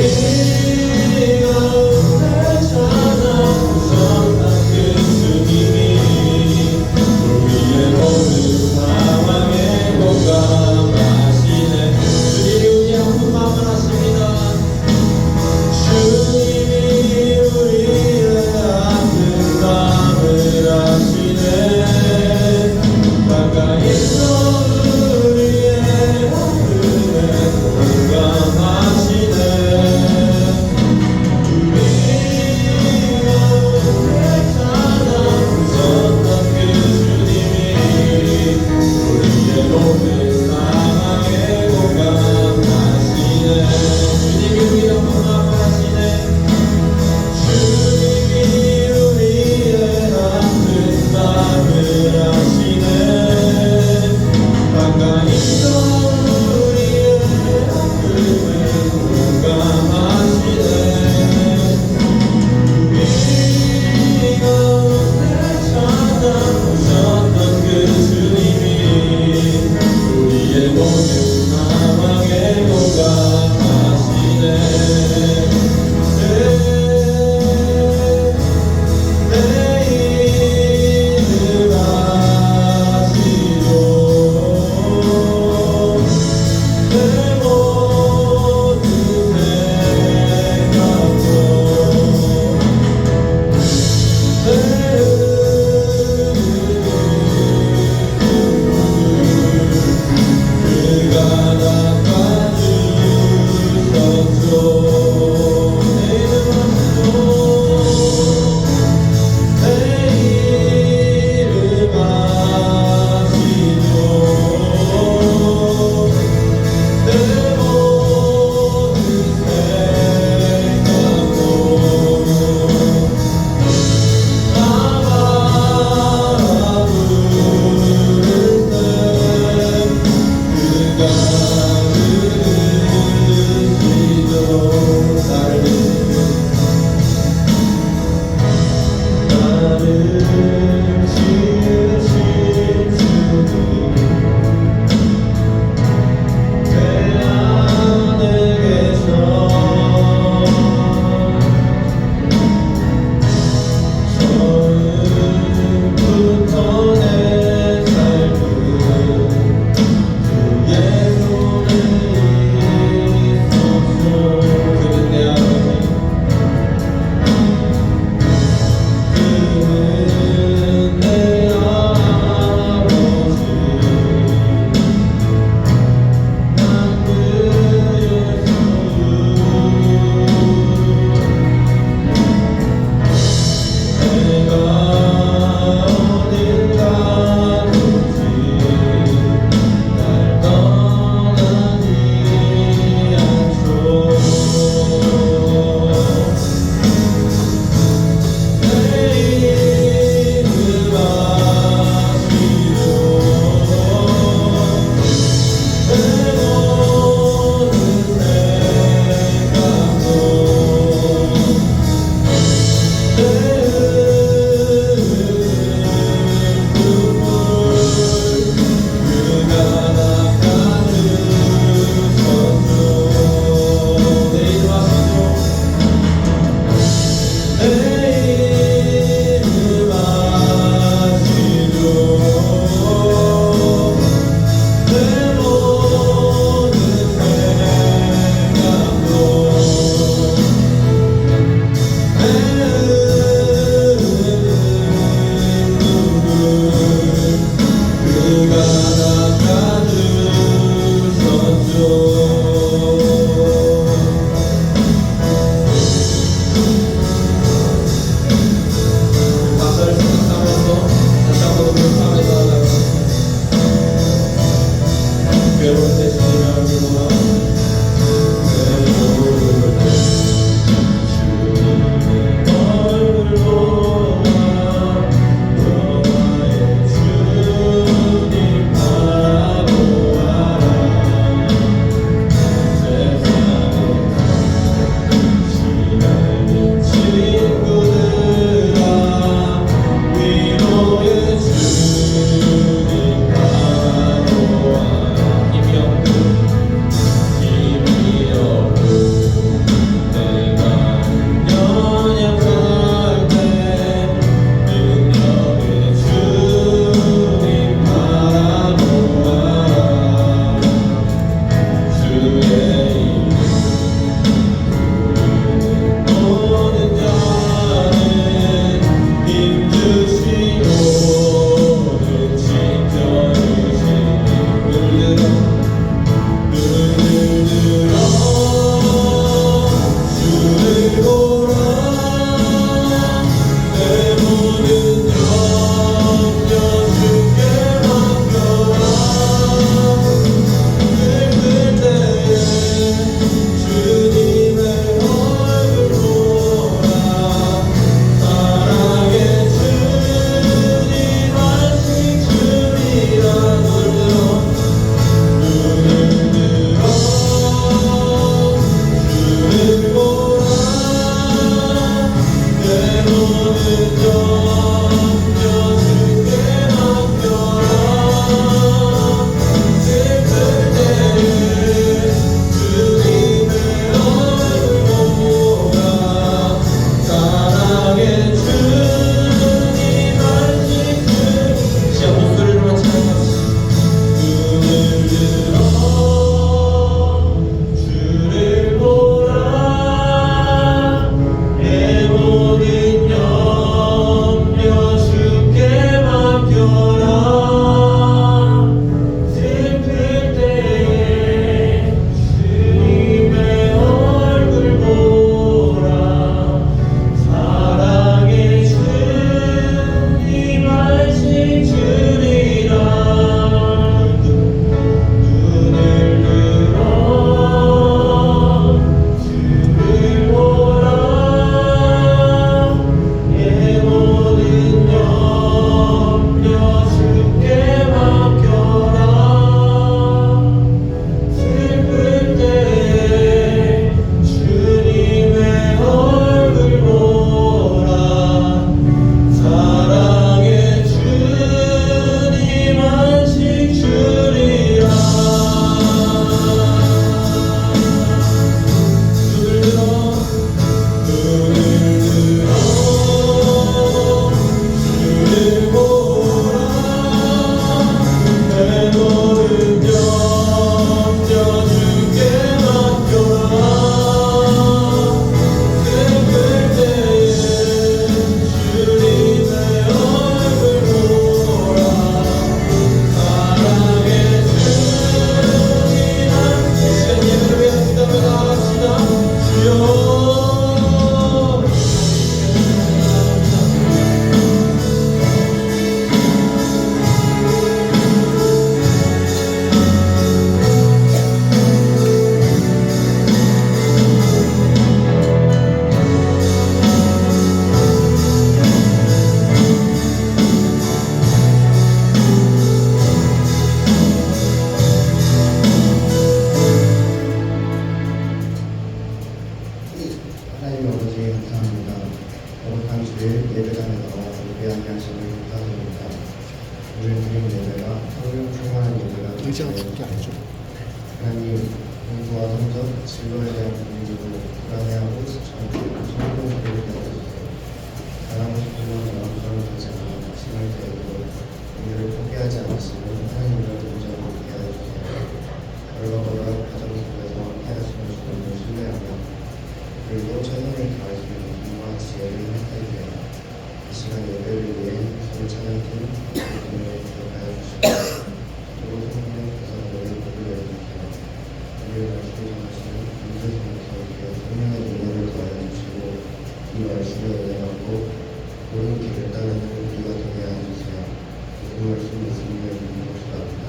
우리의 하나님 아버지 감사합니다. 거룩한 주일 예배당에 나와 예배하게 하심을 감사드립니다. 오늘 드린 예배가 성령 충만한 예배가 의자가 되기를 그렇게 안 줘. 하나님 공부와 성적, 진로에 대한 고민으로 불안해하고 지쳐있고 성공을 배우게 하소서. 잘하고 싶은 마음처럼 되지 않아 낙심할 때에도 우리를 포기하지 않으시는 하나님을 동정하게 하여주세요. 결과보다 가정 속에서 함께하시는 주님을 신뢰하며 그리고 최선을 다할 수 있는 힘과 지혜를 행사하게 하여 이 시간 예배를 위해 서로 찬양팀 주님을 기억하여 주시고 그리고 성령께서 너희 복을 내려주세요. 우리를 말씀을 전하시는 문제성에서 우리의 성령의 능력을 더하여 주시고 이 말씀을 은혜받고 옳은 길을 따르는 우리가 되게 하여 주세요. 그 말씀 예수님의 이름으로 기도합니다.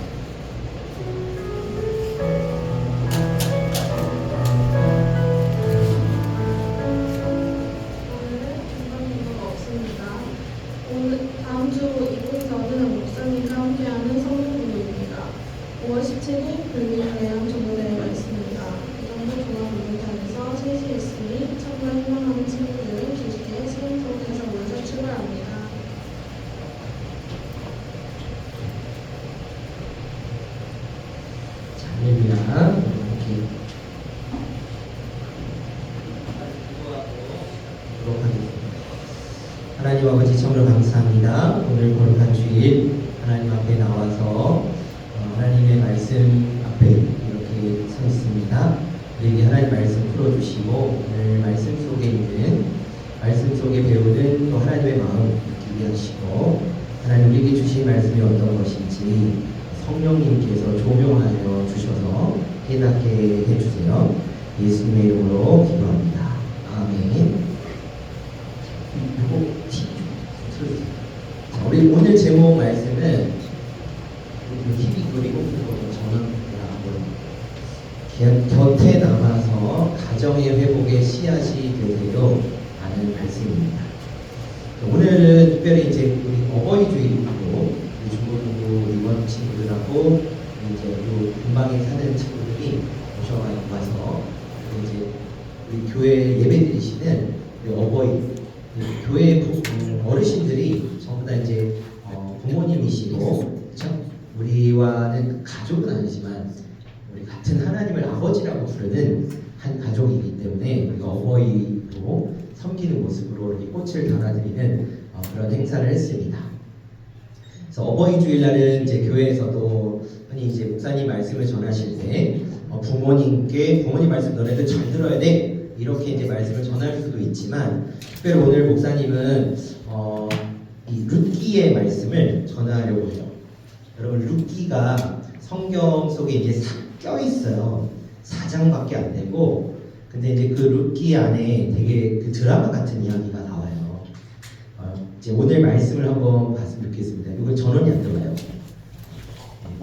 다음 주 이곳에서는 목사님과 함께하는 성령부입니다. 5월 17일 불교대학 전도대회가 있습니다. 이정도 종합운동장에서 3시 있으니 참가 희망하는 친구들은 2시에 수행소에서 모여서 출발합니다. 자, 할렐루야. 이렇게 하도록 하겠습니다. 하나님 아버지 참으로 감사합니다. 오늘 거룩한 주일 하나님 앞에 나와서 하나님의 말씀 앞에 이렇게 서 있습니다. 우리에게 하나님 말씀 풀어주시고 오늘 말씀 속에 있는 말씀 속에 배우는 또 하나님의 마음 느끼게 하시고 하나님 우리에게 주신 말씀이 어떤 것인지 성령님께서 조명하여 주셔서 깨닫게 해주세요. 예수님의 이름으로 기도합니다. 아멘. 자, 우리 오늘 제목 말씀은 TV 그리고 전원 곁에 남아서 가정의 회복의 씨앗이 되세요 하는 말씀입니다. 오늘은 특별히 이제 우리 어버이 주일이고 우리 중고등부 이번 친구들하고 이제 또 근방에 사는 친구들이 오셔서 이제 우리 교회 예배 드리시는 어버이 교회 어르신들이 전부 다 이제 부모님이시고 그렇죠? 우리와는 가족은 아니지만 우리 같은 하나님을 아버지라고 부르는 한 가족이기 때문에 우리가 어버이로 섬기는 모습으로 이 꽃을 달아드리는 그런 행사를 했습니다. 그래서 어버이 주일날은 이제 교회에서도 흔히 이제 목사님 말씀을 전하실 때 부모님께 부모님 말씀 너네들 잘 들어야 돼 이렇게 이제 말씀을 전할 수도 있지만 특별히 오늘 목사님은 이 룻기의 말씀을 전하려고 해요. 여러분 룻기가 성경 속에 이제 섞여 있어요. 4장밖에 안 되고 근데 이제 그 룻기 안에 되게 그 드라마 같은 이야기가 나와요. 이제 오늘 말씀을 한번 봤으면 좋겠습니다. 이건 전원이 안 들어가요.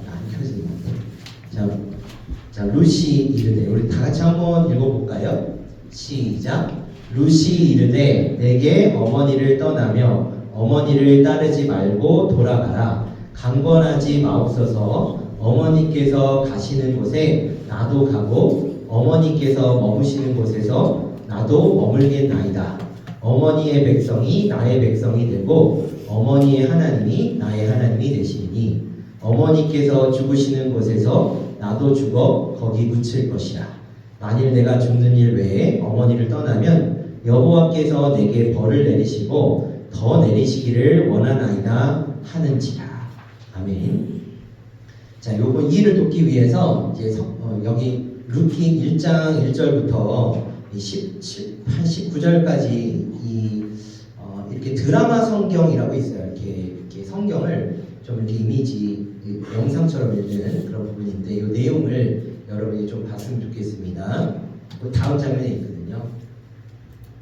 안 켜지는 것 같아요. 자 루시 이르되 우리 다 같이 한번 읽어볼까요? 시작. 루시 이르되 내게 어머니를 떠나며 어머니를 따르지 말고 돌아가라. 강권하지 마옵소서. 어머니께서 가시는 곳에 나도 가고 어머니께서 머무시는 곳에서 나도 머물겠나이다. 어머니의 백성이 나의 백성이 되고 어머니의 하나님이 나의 하나님이 되시니 어머니께서 죽으시는 곳에서 나도 죽어 거기 묻힐 것이라. 만일 내가 죽는 일 외에 어머니를 떠나면 여호와께서 내게 벌을 내리시고 더 내리시기를 원하나이다 하는지라. 아멘. 자, 요거 이해를 돕기 위해서 이제 여기 룻기 1장 1절부터 19절까지 이렇게 드라마 성경이라고 있어요. 이렇게 성경을 좀 이렇게 이미지 영상처럼 읽는 그런 부분인데 이 내용을 여러분이 좀 봤으면 좋겠습니다. 다음 장면에 있거든요.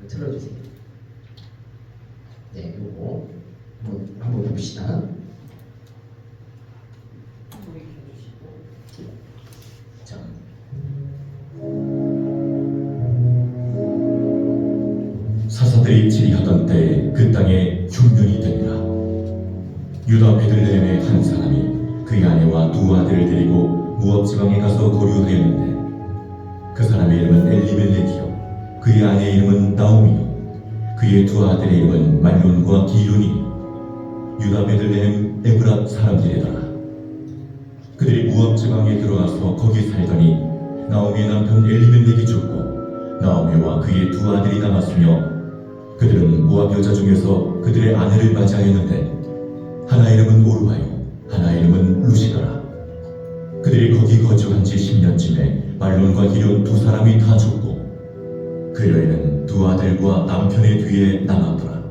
틀어주세요. 네, 요거 한번 봅시다. 자. 사사들이 질의하던 때에 그 땅에 흉년이 되니라. 유다 베들레헴의 한 사람이 그의 아내와 두 아들을 데리고 무압 지방에 가서 거류하였는데 그 사람의 이름은 엘리멜렉이요 그의 아내의 이름은 나오미요 그의 두 아들의 이름은 말론과 기륜이니 유다 베들레헴 에브랏 사람들이더라. 그들이 무압 지방에 들어가서 거기 살더니 나오미의 남편 엘리멜렉이 죽고 나오미와 그의 두 아들이 남았으며 그들은 모압 여자 중에서 그들의 아내를 맞이하였는데 하나 이름은 오르바요 하나 이름은 루시더라. 그들이 거기 거주한 지 10년쯤에 말론과 기륜 두 사람이 다 죽고 그 여인은 두 아들과 남편의 뒤에 남았더라.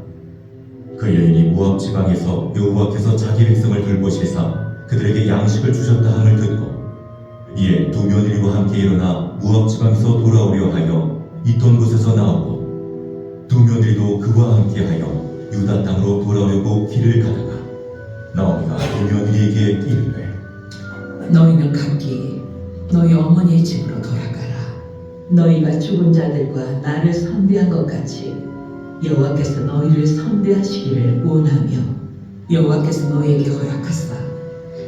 그 여인이 모압 지방에서 여호와께서 자기 백성을 돌보시사 그들에게 양식을 주셨다 함을 듣고 이에 두 며느리와 함께 일어나 모압 지방에서 돌아오려 하여 있던 곳에서 나오고 두 며느리도 그와 함께하여 유다 땅으로 돌아오려고 길을 가다가 나오미가 두 며느리에게 이르되 너희는 각기 너희 어머니의 집으로 돌아가라. 너희가 죽은 자들과 나를 선대한 것 같이 여호와께서 너희를 선대하시기를 원하며 여호와께서 너희에게 허락하사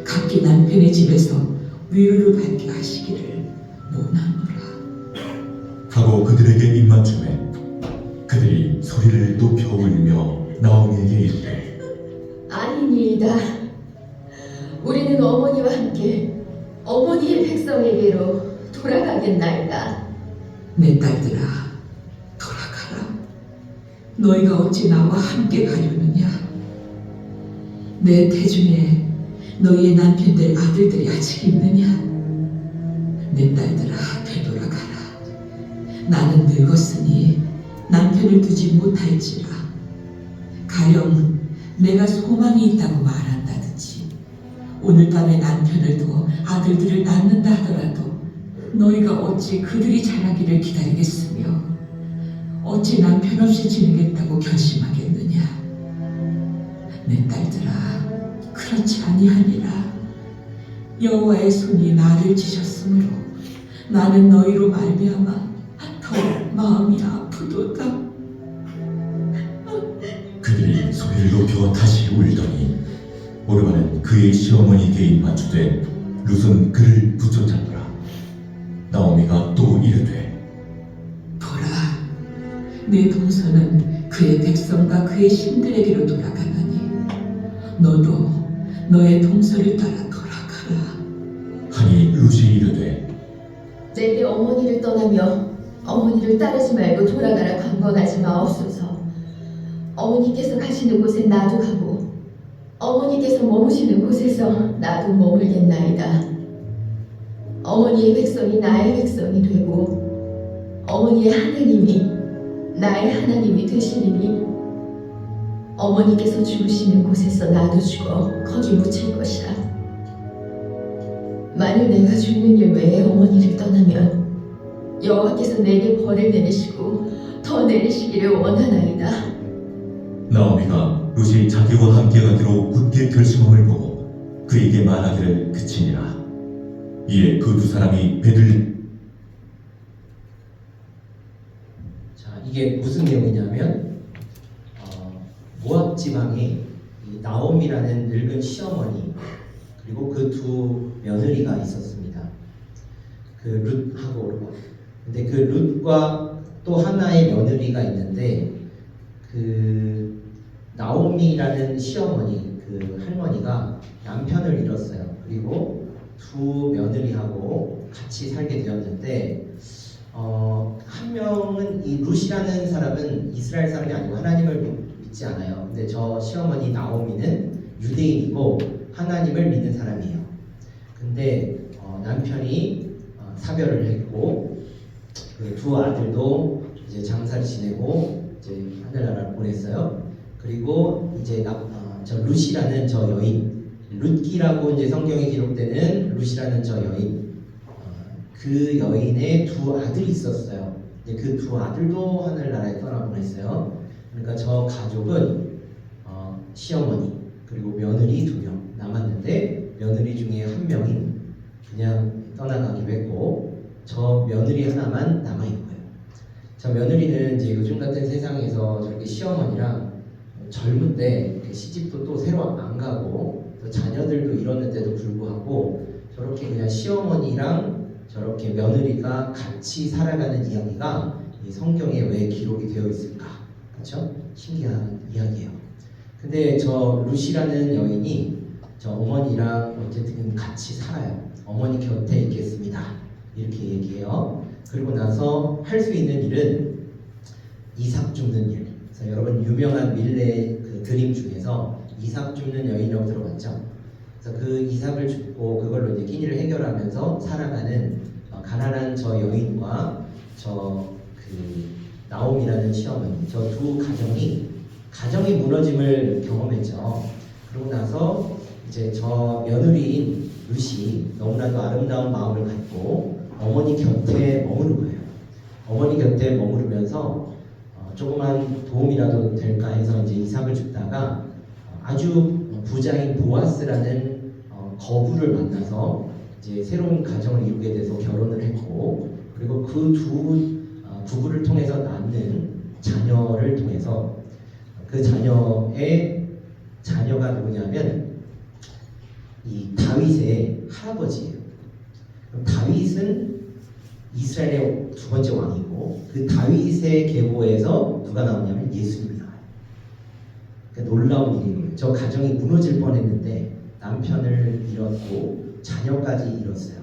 각기 남편의 집에서 위로를 받게 하시기를 원하노라. 하고 그들에게 입맞춤에 그들이 소리를 높여 울며 나오미에게 이르되 아니니이다. 우리는 어머니와 함께 어머니의 백성에게로 돌아가겠나이다. 내 딸들아, 돌아가라. 너희가 어찌 나와 함께 가려느냐? 내 태중에 너희의 남편들 아들들이 아직 있느냐? 내 딸들아, 되돌아가라. 나는 늙었으니 남편을 두지 못할지라. 가령 내가 소망이 있다고 말한다든지 오늘 밤에 남편을 두어 아들들을 낳는다 하더라도 너희가 어찌 그들이 자라기를 기다리겠으며 어찌 남편 없이 지내겠다고 결심하겠느냐? 내 딸들아, 그렇지 아니하니라. 여호와의 손이 나를 치셨으므로 나는 너희로 말미암아 더 마음이 아프도다. 그들이 소리를 높여 다시 울더니 오르바는 그의 시어머니에게 입맞추되 룻은 그를 붙잡더라. 나오미가 또 이르되 보라, 내 동서는 그의 백성과 그의 신들에게로 돌아가나니 너도 너의 동서를 따라 돌아가라. 하니 룻이 이르되 내게 어머니를 떠나며 어머니를 따르지 말고 돌아가라 강권하지 마옵소서. 어머니께서 가시는 곳에 나도 가고 어머니께서 머무시는 곳에서 나도 머물겠나이다. 어머니의 백성이 나의 백성이 되고 어머니의 하나님이 나의 하나님이 되시리니 어머니께서 죽으시는 곳에서 나도 죽어 거기 묻힐 것이라. 만일 내가 죽는 일 외에 어머니를 떠나면 여호와께서 내게 벌을 내리시고 더 내리시기를 원하나이다. 나오미가 룻이 자기와 함께 가기로 굳게 결심함을 보고 그에게 말하기를 그치니라. 이에 그 두 사람이 자, 이게 무슨 내용이냐면 모압 지방에 이 나옴이라는 늙은 시어머니 그리고 그 두 며느리가 있었습니다. 그 룻하고 오르바. 근데 그 룻과 또 하나의 며느리가 있는데 그 나오미라는 시어머니 그 할머니가 남편을 잃었어요. 그리고 두 며느리하고 같이 살게 되었는데 한 명은 이 룻이라는 사람은 이스라엘 사람이 아니고 하나님을 믿지 않아요. 근데 저 시어머니 나오미는 유대인이고 하나님을 믿는 사람이에요. 근데 남편이 사별을 했고 그 두 아들도 이제 장사를 지내고 이제 하늘나라를 보냈어요. 그리고 이제 저 룻이라는 저 여인, 룻기라고 이제 성경에 기록되는 룻이라는 저 여인, 그 여인의 두 아들이 있었어요. 근데 그 두 아들도 하늘나라에 떠나보냈어요. 그러니까 저 가족은 시어머니 그리고 며느리 2명 남았는데 며느리 중에 한 명이 그냥 떠나가기로 했고 저 며느리 하나만 남아있는 거예요. 저 며느리는 이제 요즘 같은 세상에서 저렇게 시어머니랑 젊은 때 시집도 또 새로 안 가고 또 자녀들도 이뤘는데도 불구하고 저렇게 그냥 시어머니랑 저렇게 며느리가 같이 살아가는 이야기가 이 성경에 왜 기록이 되어 있을까? 그렇죠? 신기한 이야기예요. 근데 저 루시라는 여인이 저 어머니랑 어쨌든 같이 살아요. 어머니 곁에 있겠습니다. 이렇게 얘기해요. 그리고 나서 할 수 있는 일은 이삭 줍는 일. 그래서 여러분 유명한 밀레 그 그림 중에서 이삭 줍는 여인이라고 들어봤죠? 그래서 그 이삭을 줍고 그걸로 이제 끼니를 해결하면서 살아가는 가난한 저 여인과 저 그 나옴이라는 시어머니, 저 두 가정이 무너짐을 경험했죠. 그러고 나서 이제 저 며느리인 루시 너무나도 아름다운 마음을 갖고 어머니 곁에 머무는 거예요. 어머니 곁에 머무르면서 조그만 도움이라도 될까 해서 이제 이삭을 줍다가 아주 부자인 보아스라는 거부를 만나서 이제 새로운 가정을 이루게 돼서 결혼을 했고, 그리고 그 두 부부를 통해서 낳는 자녀를 통해서 그 자녀의 자녀가 누구냐면 이 다윗의 할아버지예요. 다윗은 이스라엘의 두 번째 왕이고 그 다윗의 계보에서 누가 나오냐면 예수님이 나와요. 그러니까 놀라운 일이에요. 저 가정이 무너질 뻔했는데 남편을 잃었고 자녀까지 잃었어요.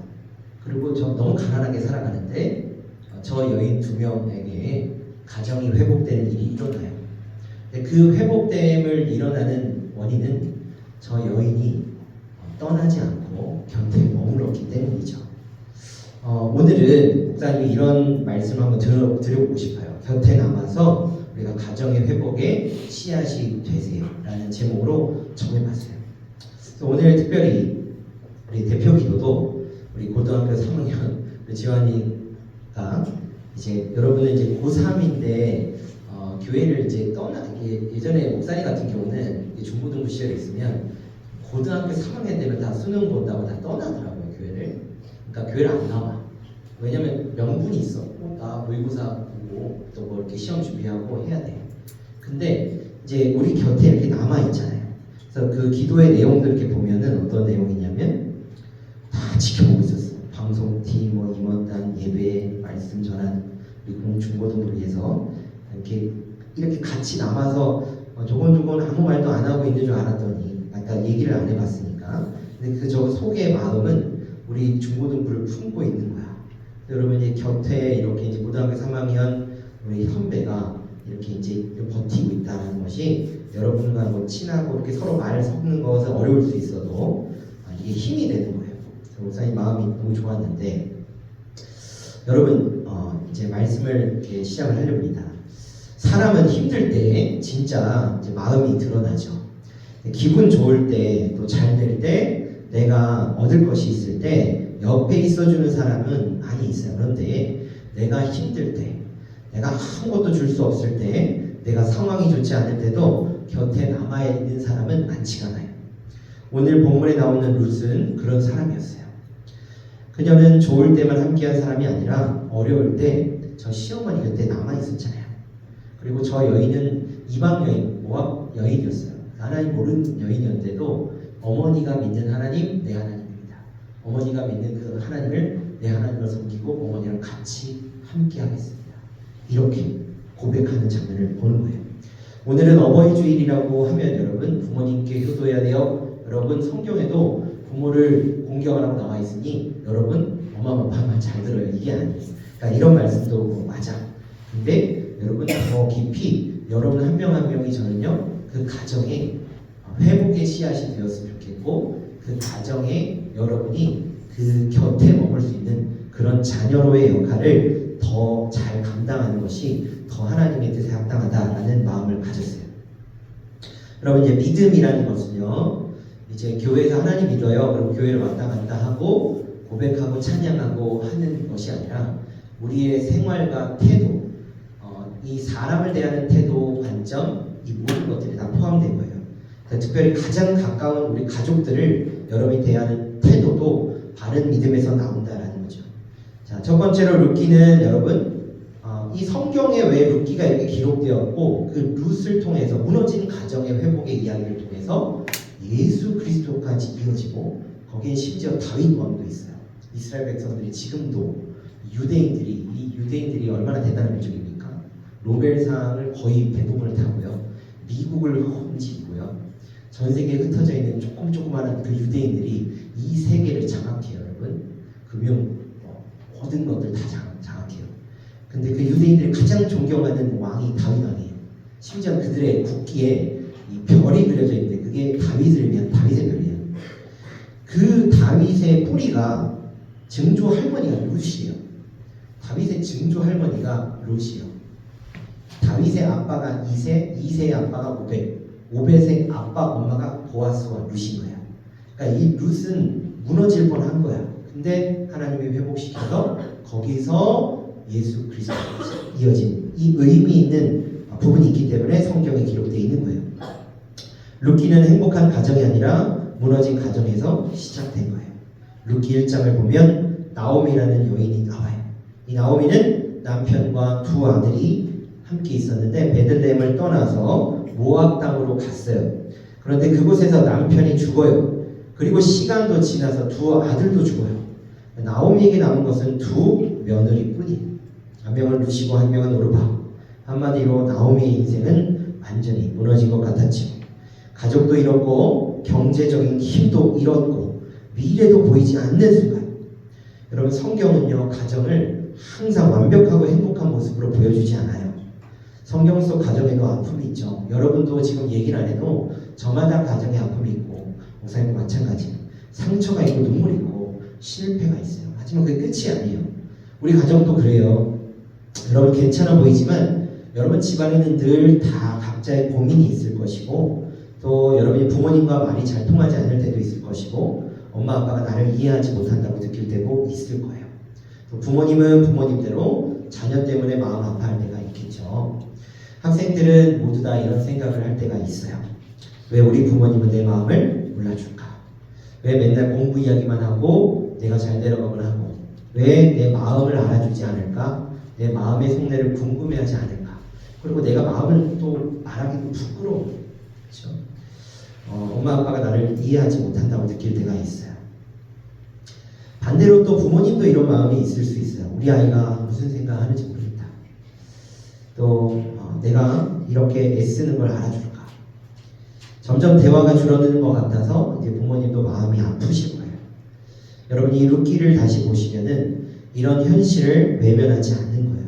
그리고 저 너무 가난하게 살아가는데 저 여인 두 명에게 가정이 회복되는 일이 일어나요. 근데 그 회복됨을 일어나는 원인은 저 여인이 떠나지 않고 곁에 머물렀기 때문이죠. 오늘은 목사님이 이런 말씀을 한번 드려보고 싶어요. 곁에 남아서 우리가 가정의 회복에 씨앗이 되세요 라는 제목으로 정해봤어요. 오늘 특별히 우리 대표 기도도 우리 고등학교 3학년 지환이가 이제 여러분은 이제 고3인데 교회를 이제 예전에 목사님 같은 경우는 중고등부 시절에 있으면 고등학교 3학년 되면 다 수능 본다고 다 떠나더라고요, 교회를. 그러니까 교회를 안 나와. 왜냐면 명분이 있어. 나 모의고사 보고 또 뭐 이렇게 시험 준비하고 해야 돼. 근데 이제 우리 곁에 이렇게 남아 있잖아요. 그래서 그 기도의 내용들 이렇게 보면은 어떤 내용이냐면 다 지켜보고 있었어요. 방송팀, 뭐 임원단, 예배, 말씀 전환, 우리 중고등부를 위해서 이렇게 같이 남아서 조곤조곤 아무 말도 안 하고 있는 줄 알았더니 아까 얘기를 안 해봤으니까. 근데 그 저 속의 마음은 우리 중고등부를 품고 있는 거야. 여러분 이제 곁에 이렇게 이제 고등학교 3학년 우리 현배가 이렇게 이제 버티고 있다는 것이 여러분과 뭐 친하고 이렇게 서로 말 섞는 것은 어려울 수 있어도 이게 힘이 되는 거예요. 목사님 마음이 너무 좋았는데 여러분 이제 말씀을 이렇게 시작을 하려 합니다. 사람은 힘들 때 진짜 이제 마음이 드러나죠. 기분 좋을 때 또 잘 될 때 내가 얻을 것이 있을 때 옆에 있어주는 사람은 많이 있어요. 그런데 내가 힘들 때 내가 아무것도 줄 수 없을 때 내가 상황이 좋지 않을 때도 곁에 남아있는 사람은 많지가 않아요. 오늘 본문에 나오는 룻은 그런 사람이었어요. 그녀는 좋을 때만 함께한 사람이 아니라 어려울 때 저 시어머니 곁에 남아있었잖아요. 그리고 저 여인은 이방 여인, 모압 여인이었어요. 하나님 모르는 여인이었는데도 어머니가 믿는 하나님, 내 하나님입니다. 어머니가 믿는 그 하나님을 내 하나님으로 섬기고 어머니랑 같이 함께 하겠습니다. 이렇게 고백하는 장면을 보는 거예요. 오늘은 어버이 주일이라고 하면 여러분 부모님께 효도해야 돼요. 여러분 성경에도 부모를 공경하라고 나와 있으니 여러분 엄마 아빠 말 잘 들어요. 이게 아니에요. 그러니까 이런 말씀도 맞아. 근데 여러분 더 깊이 여러분 한 명 한 명이 저는요 그 가정에 회복의 씨앗이 되었으면 좋겠고 그 가정에 여러분이 그 곁에 머물 수 있는 그런 자녀로의 역할을 더 잘 감당하는 것이 더 하나님의 뜻에 합당하다라는 마음을 가졌어요. 여러분 이제 믿음이라는 것은요 이제 교회에서 하나님 믿어요. 그리고 교회를 왔다 갔다 하고 고백하고 찬양하고 하는 것이 아니라 우리의 생활과 태도, 이 사람을 대하는 태도, 관점, 이 모든 것들이 다 포함된 거예요. 특별히 가장 가까운 우리 가족들을 여러분이 대하는 태도도 바른 믿음에서 나온다라는 거죠. 자, 첫 번째로 룻기는 여러분 이 성경에 왜 룻기가 이렇게 기록되었고 그 룻을 통해서 무너진 가정의 회복의 이야기를 통해서 예수 그리스도까지 이어지고 거기에 심지어 다윗 왕도 있어요. 이스라엘 백성들이 지금도 이 유대인들이 얼마나 대단한 민족입니까? 노벨상을 거의 대부분을 타고요. 미국을 홈지고요. 전 세계에 흩어져 있는 조그마한 그 유대인들이 이 세계를 장악해요, 여러분. 금융, 모든 것들 다 장악해요. 근데 그 유대인들이 가장 존경하는 왕이 다윗 왕이에요. 심지어 그들의 국기에 이 별이 그려져 있는데 그게 다윗을 위한 다윗의 별이에요. 그 다윗의 뿌리가 증조 할머니가 룻이에요. 다윗의 증조 할머니가 룻이에요. 다윗의 아빠가 이세의 아빠가 오벳의 아빠 엄마가 보아스와 룻인 거야. 그러니까 이 룻은 무너질 뻔한 거야. 근데 하나님이 회복시켜서 거기서 예수 그리스도까지 이어진 이 의미 있는 부분이 있기 때문에 성경에 기록되어 있는 거예요. 룻기는 행복한 가정이 아니라 무너진 가정에서 시작된 거예요. 룻기 1장을 보면 나오미라는 여인이 나와요. 이 나오미는 남편과 두 아들이 함께 있었는데 베들레헴을 떠나서 모압 땅으로 갔어요. 그런데 그곳에서 남편이 죽어요. 그리고 시간도 지나서 두 아들도 죽어요. 나오미에게 남은 것은 두 며느리뿐이에요. 한 명은 룻이고 한 명은 오르바. 한마디로 나오미의 인생은 완전히 무너진 것 같았죠. 가족도 잃었고 경제적인 힘도 잃었고 미래도 보이지 않는 순간, 여러분 성경은요 가정을 항상 완벽하고 행복한 모습으로 보여주지 않아요. 성경 속 가정에도 아픔이 있죠. 여러분도 지금 얘기를 안 해도 저마다 가정에 아픔이 있고 목사님도 마찬가지예요. 상처가 있고 눈물이 있고 실패가 있어요. 하지만 그게 끝이 아니에요. 우리 가정도 그래요. 여러분 괜찮아 보이지만 여러분 집안에는 늘 다 각자의 고민이 있을 것이고, 또 여러분이 부모님과 말이 잘 통하지 않을 때도 있을 것이고, 엄마 아빠가 나를 이해하지 못한다고 느낄 때도 있을 거예요. 또 부모님은 부모님대로 자녀 때문에 마음 아파할 때가 있겠죠. 학생들은 모두 다 이런 생각을 할 때가 있어요. 왜 우리 부모님은 내 마음을 몰라줄까? 왜 맨날 공부 이야기만 하고 내가 잘 되려고만 하고, 왜 내 마음을 알아주지 않을까? 내 마음의 속내를 궁금해하지 않을까? 그리고 내가 마음을 또 말하기도 부끄러워. 그렇죠? 엄마 아빠가 나를 이해하지 못한다고 느낄 때가 있어요. 반대로 또 부모님도 이런 마음이 있을 수 있어요. 우리 아이가 무슨 생각하는지 모르겠다. 또 내가 이렇게 애쓰는 걸 알아줄까? 점점 대화가 줄어드는 것 같아서 이제 부모님도 마음이 아프실 거예요. 여러분이 이 룻기를 다시 보시면은 이런 현실을 외면하지 않는 거예요.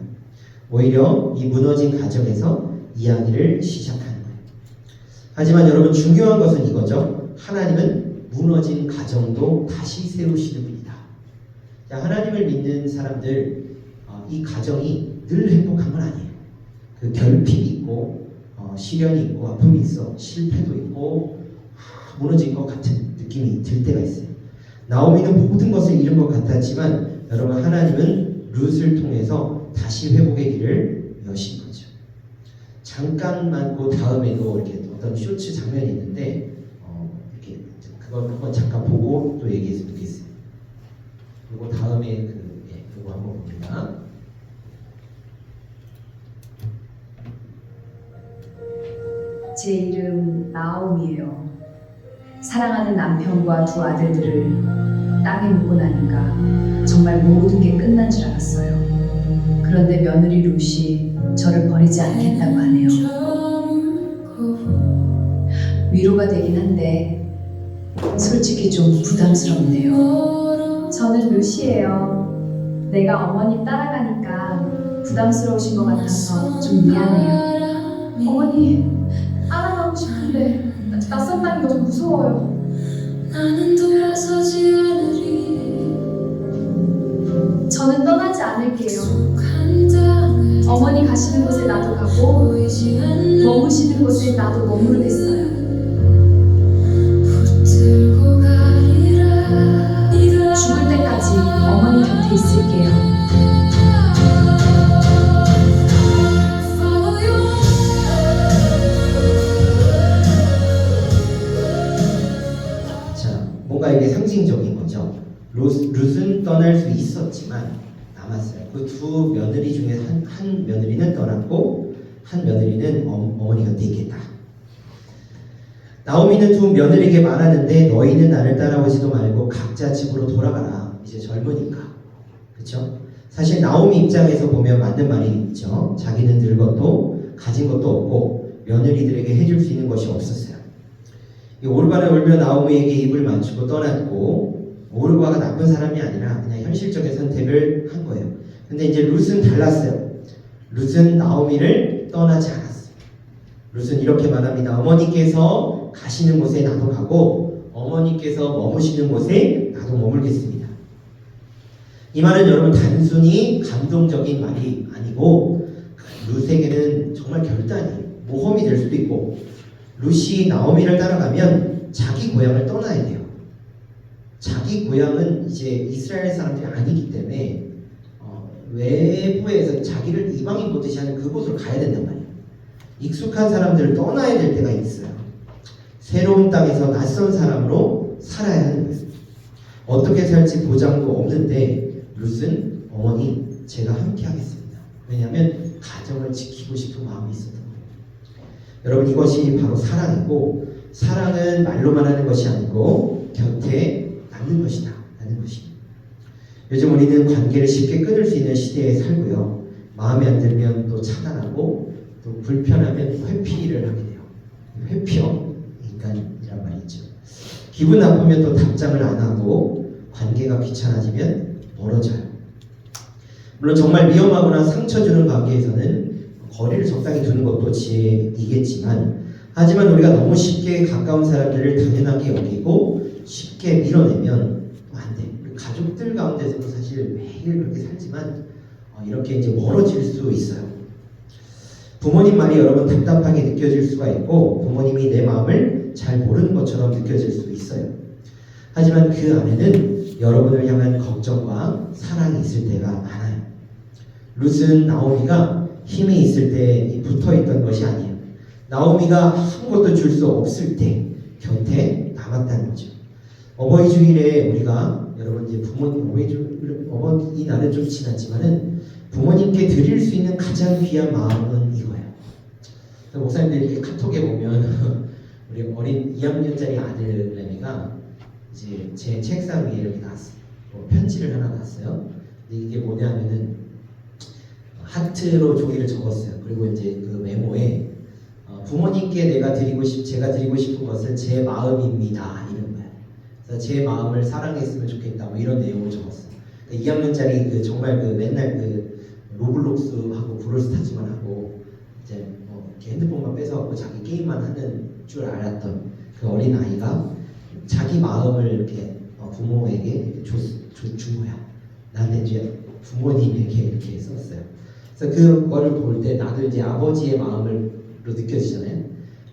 오히려 이 무너진 가정에서 이야기를 시작하는 거예요. 하지만 여러분 중요한 것은 이거죠. 하나님은 무너진 가정도 다시 세우시는 분이다. 자, 하나님을 믿는 사람들 이 가정이 늘 행복한 건 아니에요. 그 결핍이 있고 시련이 있고 아픔이 있어 실패도 있고 무너진 것 같은 느낌이 들 때가 있어요. 나오미는 모든 것을 잃은 것 같았지만 여러분 하나님은 룻을 통해서 다시 회복의 길을 여신 거죠. 잠깐만 그 다음에도 이렇게 어떤 쇼츠 장면이 있는데 이렇게 그걸 한번 잠깐 보고 또 얘기했으면 좋겠어요. 그리고 다음에 그거 한번 봅니다. 제 이름 나오미예요. 사랑하는 남편과 두 아들들을 땅에 묻고 나니까 정말 모든 게 끝난 줄 알았어요. 그런데 며느리 룻이 저를 버리지 않겠다고 하네요. 위로가 되긴 한데 솔직히 좀 부담스럽네요. 저는 룻이에요. 내가 어머님 따라가니까 부담스러우신 것 같아서 좀 미안해요. 어머니 따라가고 싶은데 낯선 땅이 너무 무서워요. 나는 돌아서지 않으리. 저는 떠나지 않을게요. 어머니 가시는 곳에 나도 가고 머무시는 곳에 나도 머무르겠어요. 죽을 때까지 어머니 곁에 있을게요. 뭔가 이게 상징적인 거죠. 룻은 떠날 수 있었지만 남았어요. 그 두 며느리 중에 한 며느리는 떠났고 한 며느리는 어머니 곁에 있겠다. 나오미는 두 며느리에게 말하는데 너희는 나를 따라오지도 말고 각자 집으로 돌아가라. 이제 젊으니까. 그렇죠? 사실 나오미 입장에서 보면 맞는 말이 있죠. 자기는 늙었고 가진 것도 없고 며느리들에게 해줄 수 있는 것이 없었어요. 이 오르바는 울며 나오미에게 입을 맞추고 떠났고, 오르바가 나쁜 사람이 아니라 그냥 현실적인 선택을 한 거예요. 근데 이제 룻은 달랐어요. 룻은 나오미를 떠나지 않았어요. 룻은 이렇게 말합니다. 어머니께서 가시는 곳에 나도 가고 어머니께서 머무시는 곳에 나도 머물겠습니다. 이 말은 여러분 단순히 감동적인 말이 아니고 룻에게는 정말 결단이 모험이 될 수도 있고, 룻이 나오미를 따라가면 자기 고향을 떠나야 돼요. 자기 고향은 이제 이스라엘 사람들이 아니기 때문에 외부에서 자기를 이방인 보듯이 하는 그곳으로 가야 된단 말이에요. 익숙한 사람들을 떠나야 될 때가 있어요. 새로운 땅에서 낯선 사람으로 살아야 하는 거예요. 어떻게 살지 보장도 없는데 룻은 어머니 제가 함께 하겠습니다. 왜냐하면 가정을 지키고 싶은 마음이 있었던 거예요. 여러분, 이것이 바로 사랑이고, 사랑은 말로만 하는 것이 아니고 곁에 남는 것이다 라는 것입니다. 요즘 우리는 관계를 쉽게 끊을 수 있는 시대에 살고요. 마음에 안 들면 또 차단하고, 또 불편하면 회피를 하게 돼요. 회피형 인간이란 말이죠. 기분 나쁘면 또 답장을 안 하고, 관계가 귀찮아지면 멀어져요. 물론 정말 위험하거나 상처 주는 관계에서는 거리를 적당히 두는 것도 지혜이겠지만, 하지만 우리가 너무 쉽게 가까운 사람들을 당연하게 여기고 쉽게 밀어내면 안 돼. 우리 가족들 가운데서도 사실 매일 그렇게 살지만 이렇게 이제 멀어질 수 있어요. 부모님 말이 여러분 답답하게 느껴질 수가 있고, 부모님이 내 마음을 잘 모르는 것처럼 느껴질 수 있어요. 하지만 그 안에는 여러분을 향한 걱정과 사랑이 있을 때가 많아요. 룻은 나오미가 힘이 있을 때 붙어있던 것이 아니에요. 나오미가 아무것도 줄 수 없을 때 곁에 남았다는 거죠. 어버이 주일에 우리가 여러분 이제 부모님 어버이날은 좀 지났지만은 부모님께 드릴 수 있는 가장 귀한 마음은 이거예요. 목사님들 이렇게 카톡에 보면 우리 어린 2학년짜리 아들내미가 이제 제 책상 위에 이렇게 놨어요. 편지를 하나 놨어요. 근데 이게 뭐냐면은 하트로 종이를 적었어요. 그리고 이제 그 메모에 부모님께 제가 드리고 싶은 것은 제 마음입니다. 이런 거예요. 그래서 제 마음을 사랑했으면 좋겠다. 뭐 이런 내용을 적었어요. 그러니까 2학년짜리 그 정말 그 맨날 그 로블록스하고 브롤스타즈만 하고 이제 이렇게 핸드폰만 뺏어갖고 자기 게임만 하는 줄 알았던 그 어린 아이가 자기 마음을 이렇게 부모에게 준 거야. 나는 이제 부모님에게 이렇게 썼어요. 그래서 그거를 볼 때 나도 이제 아버지의 마음으로 느껴지잖아요.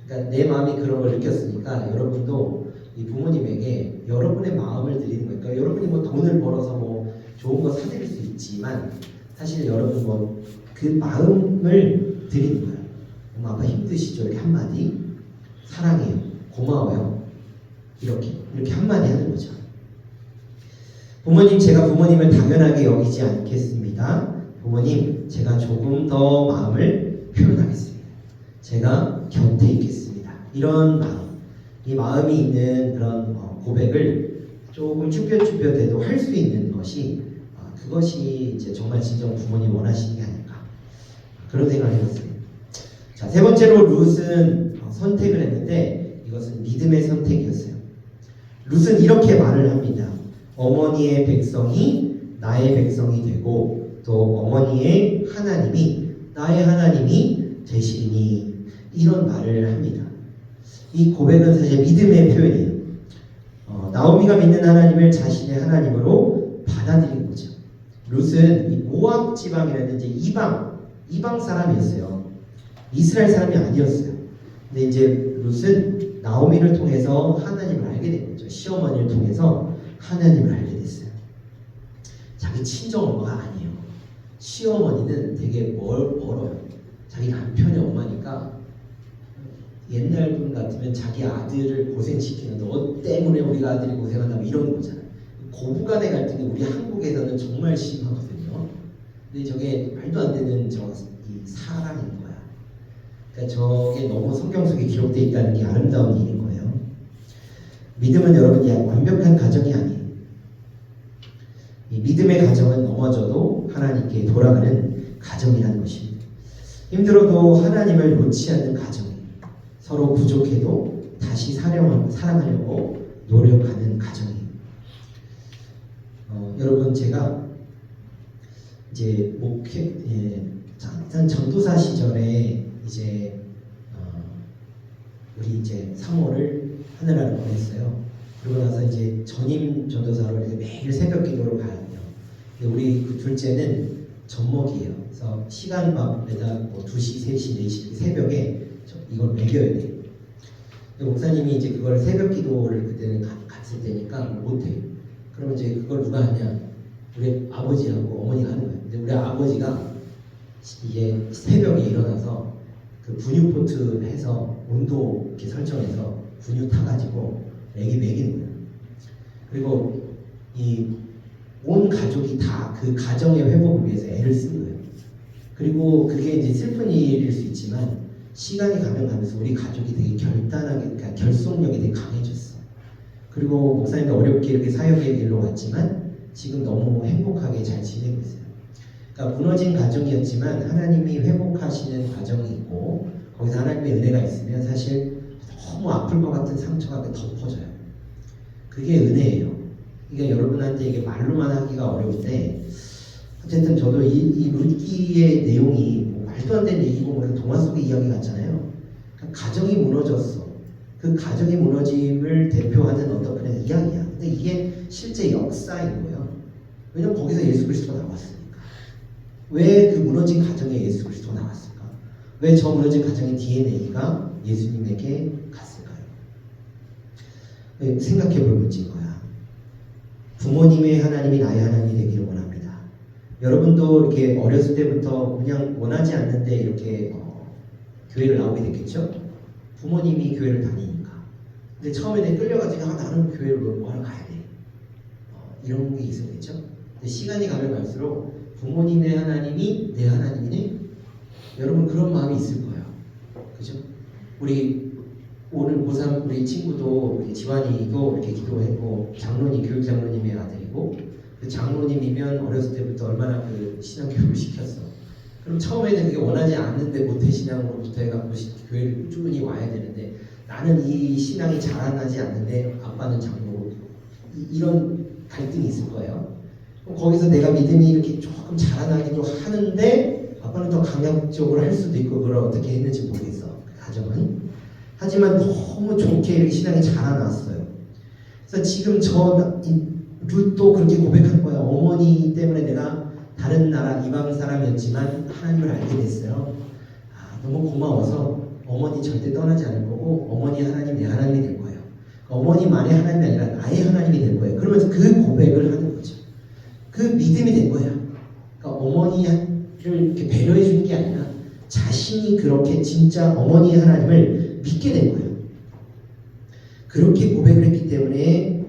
그러니까 내 마음이 그런 걸 느꼈으니까 여러분도 이 부모님에게 여러분의 마음을 드리는 거예요. 그러니까 여러분이 뭐 돈을 벌어서 뭐 좋은 거 사드릴 수 있지만 사실 여러분 뭐 그 마음을 드리는 거예요. 엄마 아빠 힘드시죠? 이렇게 한마디 사랑해요, 고마워요, 이렇게 한마디 하는 거죠. 부모님, 제가 부모님을 당연하게 여기지 않겠습니다. 부모님, 제가 조금 더 마음을 표현하겠습니다. 제가 곁에 있겠습니다. 이런 마음, 이 마음이 있는 그런 고백을 조금 쭈뼛쭈뼛해도 할 수 있는 것이 그것이 이제 정말 진정 부모님 원하시는 게 아닐까, 그런 생각을 해봤어요. 자, 세 번째로 룻은 선택을 했는데 이것은 믿음의 선택이었어요. 룻은 이렇게 말을 합니다. 어머니의 백성이 나의 백성이 되고 또 어머니의 하나님이 나의 하나님이 되시리니, 이런 말을 합니다. 이 고백은 사실 믿음의 표현이에요. 나오미가 믿는 하나님을 자신의 하나님으로 받아들인 거죠. 룻은 이 모압 지방이라는 이제 이방 사람이었어요. 이스라엘 사람이 아니었어요. 근데 이제 룻은 나오미를 통해서 하나님을 알게 된 거죠. 시어머니를 통해서 하나님을 알게 됐어요. 자기 친정 엄마가 아니에요. 시어머니는 되게 멀어요. 자기 남편의 엄마니까 옛날 분 같으면 자기 아들을 고생시키는, 너 때문에 우리가 아들이 고생한다, 이런 거잖아요. 고부간의 갈등이 우리 한국에서는 정말 심하거든요. 근데 저게 말도 안 되는 이 사랑인 거야. 그러니까 저게 너무 성경 속에 기록되어 있다는 게 아름다운 일인 거예요. 믿음은 여러분 완벽한 가정이 아니에요. 이 믿음의 가정은 넘어져도 하나님께 돌아가는 가정이라는 것입니다. 힘들어도 하나님을 놓지 않는 가정, 서로 부족해도 다시 사랑하려고 노력하는 가정이에요. 여러분 제가 이제 전도사 시절에 이제 우리 이제 사모를 하늘나라로 보냈어요. 그러고 나서 이제 전임 전도사로 이렇게 매일 새벽 기도로 가거든요. 근데 우리 그 둘째는 젖먹이에요. 그래서 시간밥에다 뭐 2시, 3시, 4시 새벽에 이걸 먹여야 돼요. 목사님이 이제 그걸 새벽 기도를 그때는 갔을 때니까 못해요. 그러면 이제 그걸 누가 하냐? 우리 아버지하고 어머니가 하는 거예요. 근데 우리 아버지가 이게 새벽에 일어나서 그 분유 포트 해서 온도 이렇게 설정해서 분유 타가지고 애기 먹이는 거예요. 그리고 이 온 가족이 다 그 가정의 회복을 위해서 애를 쓰는 거예요. 그리고 그게 이제 슬픈 일일 수 있지만 시간이 가면서 우리 가족이 되게 그러니까 결속력이 되게 강해졌어. 그리고 목사님도 어렵게 이렇게 사역의 길로 왔지만 지금 너무 행복하게 잘 지내고 있어요. 그러니까 무너진 가정이었지만 하나님이 회복하시는 과정이 있고 거기서 하나님의 은혜가 있으면 사실 너무 아플 것 같은 상처가 덮어져요. 그게 은혜예요. 그러니까 여러분한테 이게 말로만 하기가 어려운데 어쨌든 저도 이 룻기의 내용이 뭐 말도 안 되는 얘기고 뭐 동화 속의 이야기 같잖아요. 그러니까 가정이 무너졌어. 그 가정이 무너짐을 대표하는 어떤 그냥 이야기야. 근데 이게 실제 역사인 거예요. 왜냐면 거기서 예수 그리스도가 나왔으니까. 왜 그 무너진 가정에 예수 그리스도가 나왔을까? 왜 저 무너진 가정의 DNA가 예수님에게 갔을까요? 생각해 볼 문제인 거야. 부모님의 하나님이 나의 하나님이 되기를 원합니다. 여러분도 이렇게 어렸을 때부터 그냥 원하지 않는데 이렇게 교회를 나오게 됐겠죠? 부모님이 교회를 다니니까. 근데 처음에 끌려가지고 나는 교회를 뭐하러 가야 돼? 이런 게 있었겠죠? 근데 시간이 가면 갈수록 부모님의 하나님이 내 하나님이네? 여러분 그런 마음이 있을 거예요. 그죠? 우리 오늘 고3 우리 친구도 우리 지환이도 이렇게 기도했고 장로님 교육장로님의 아들이고 그 장로님이면 어렸을 때부터 얼마나 그 신앙교육을 시켰어. 그럼 처음에는 그게 원하지 않는데 모태신앙으로부터 해갖고 교회를 꾸준히 와야 되는데 나는 이 신앙이 자라나지 않는데 아빠는 장로고 이런 갈등이 있을 거예요. 그럼 거기서 내가 믿음이 이렇게 조금 자라나기도 하는데 아빠는 더 강력적으로 할 수도 있고 그걸 어떻게 했는지 모르겠어. 그 가정은. 하지만 너무 좋게 이렇게 신앙이 자라났어요. 그래서 지금 룻도 그렇게 고백한 거야. 어머니 때문에 내가 다른 나라 이방 사람이었지만 하나님을 알게 됐어요. 너무 고마워서 어머니 절대 떠나지 않을 거고 어머니 하나님 내 하나님이 될 거예요. 어머니만의 하나님이 아니라 나의 하나님이 될 거예요. 그러면서 그 고백을 하는 거죠. 그 믿음이 된 거야. 그러니까 어머니를 이렇게 배려해 주는 게 아니라 자신이 그렇게 진짜 어머니의 하나님을 믿게 된 거예요. 그렇게 고백을 했기 때문에